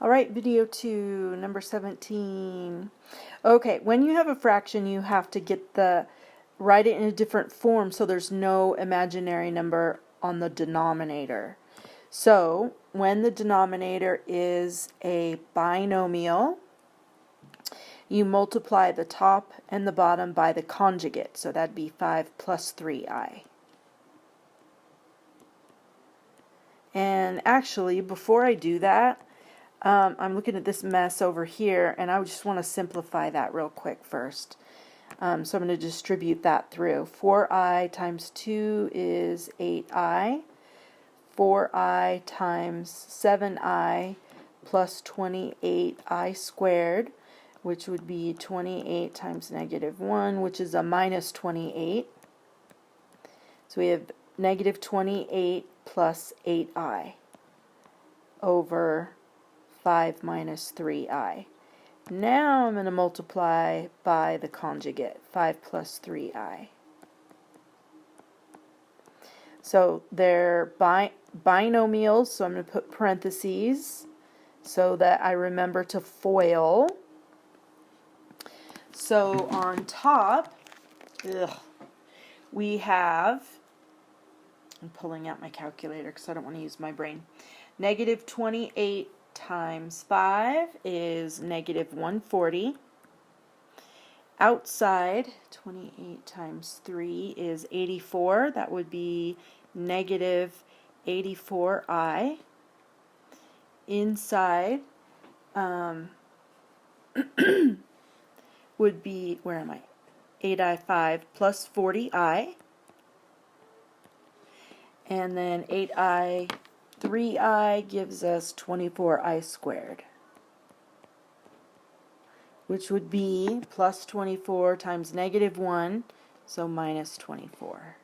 All right, video 2, number 17. Okay, when you have a fraction, you have to write it in a different form so there's no imaginary number on the denominator. So, when the denominator is a binomial, you multiply the top and the bottom by the conjugate. So that'd be 5 plus 3i. And actually, before I do that, I'm looking at this mess over here, and I just want to simplify that real quick first. So I'm going to distribute that through. 4i times 2 is 8i. 4i times 7i plus 28i squared, which would be 28 times negative 1, which is a minus 28. So we have negative 28 plus 8i over 5 minus 3i. Now I'm going to multiply by the conjugate, 5 plus 3i. So they're binomials, so I'm going to put parentheses so that I remember to FOIL. So on top, we have, I'm pulling out my calculator because I don't want to use my brain. Negative 28 times 5 is negative 140. Outside, 28 times 3 is 84. That would be negative 84i. Inside would be, where am I? 8i5 plus 40i. And then 8i, 3i gives us 24i squared, which would be plus 24 times negative 1, so minus 24.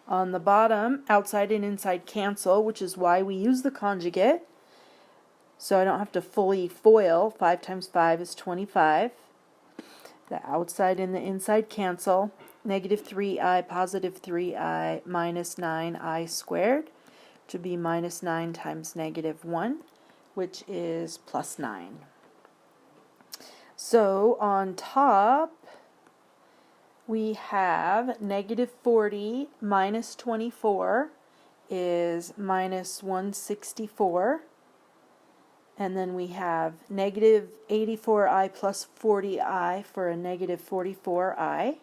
On the bottom, outside and inside cancel, which is why we use the conjugate. So I don't have to fully FOIL. 5 times 5 is 25. The outside and the inside cancel. Negative 3i, positive 3i, minus 9i squared, which would be minus 9 times negative 1, which is plus 9. So on top, we have negative 40 minus 24 is minus 164. And then we have negative 84i plus 40i for a negative 44i.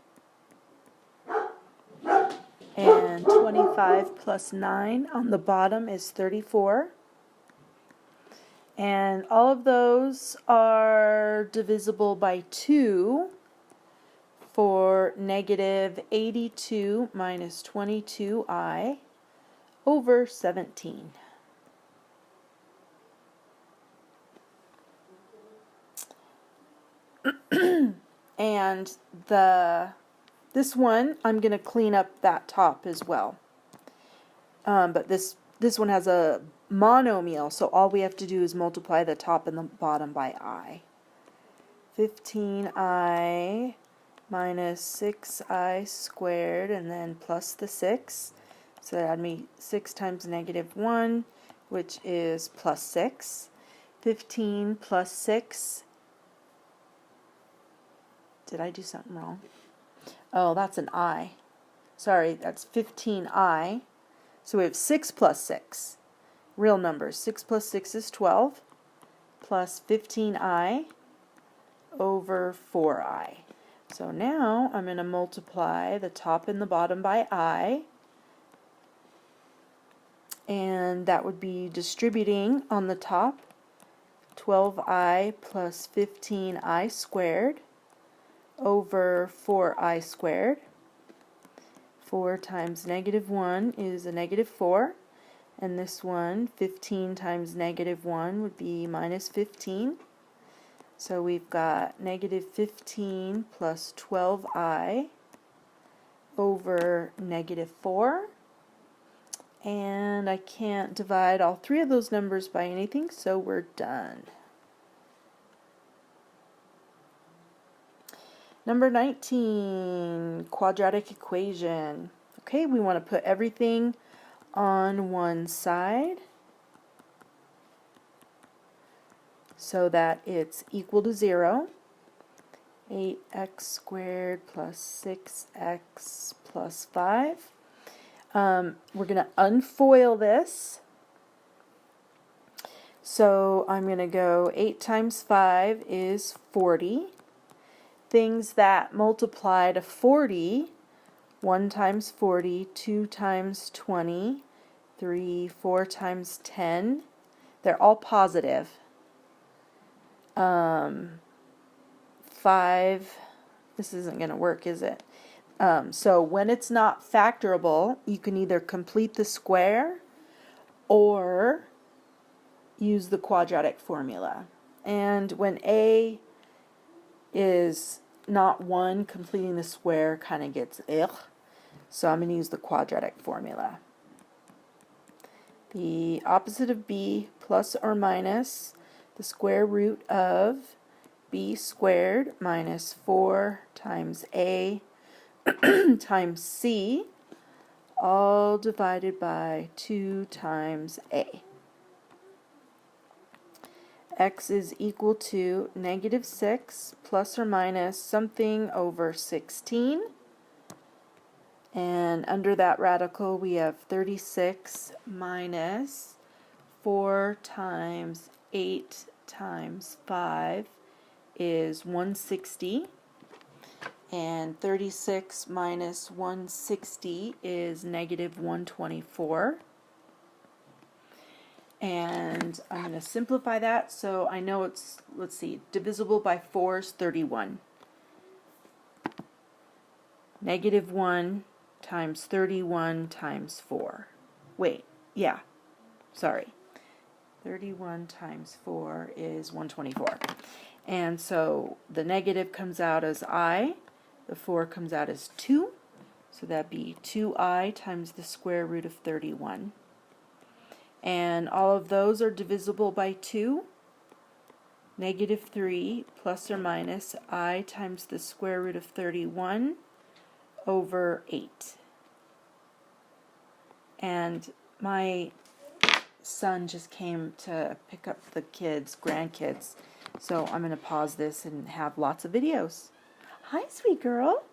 And 25 plus 9 on the bottom is 34. And all of those are divisible by 2 for negative 82 minus 22i over 17. And this one, I'm going to clean up that top as well. But this one has a monomial, so all we have to do is multiply the top and the bottom by I. 15i minus 6i squared, and then plus the 6. So that'd be 6 times negative 1, which is plus 6. 15 plus 6. Did I do something wrong? Oh, that's an I. Sorry, that's 15i. So we have 6 plus 6. Real numbers. 6 plus 6 is 12. Plus 15i over 4i. So now I'm going to multiply the top and the bottom by I. And that would be distributing on the top 12i plus 15i squared over 4i squared. 4 times negative 1 is a negative 4. And this one, 15 times negative 1 would be minus 15. So we've got negative 15 plus 12i over negative 4. And I can't divide all three of those numbers by anything, so we're done. Number 19, quadratic equation. Okay, we want to put everything on one side. so that it's equal to 0. 8x squared plus 6x plus 5. We're going to unfoil this. So I'm going to go 8 times 5 is 40. Things that multiply to 40, 1 times 40, 2 times 20, 3, 4 times 10, they're all positive. 5, this isn't going to work, is it? So when it's not factorable, you can either complete the square or use the quadratic formula. And when a is not 1, completing the square kind of gets ugh. So I'm going to use the quadratic formula. The opposite of b, plus or minus the square root of b squared minus 4 times a times c, all divided by 2 times a. X is equal to negative 6 plus or minus something over 16. And under that radical we have 36 minus 4 times 8 times 5 is 160. And 36 minus 160 is negative 124. And I'm going to simplify that so I know it's, let's see, divisible by 4 is 31. Negative 1 times 31 times 4. Wait, yeah, sorry. 31 times 4 is 124. And so the negative comes out as I, the 4 comes out as 2, so that'd be 2I times the square root of 31. And all of those are divisible by 2. Negative 3 plus or minus I times the square root of 31 over 8. And my son just came to pick up the kids, grandkids, so I'm going to pause this and have lots of videos. Hi, sweet girl.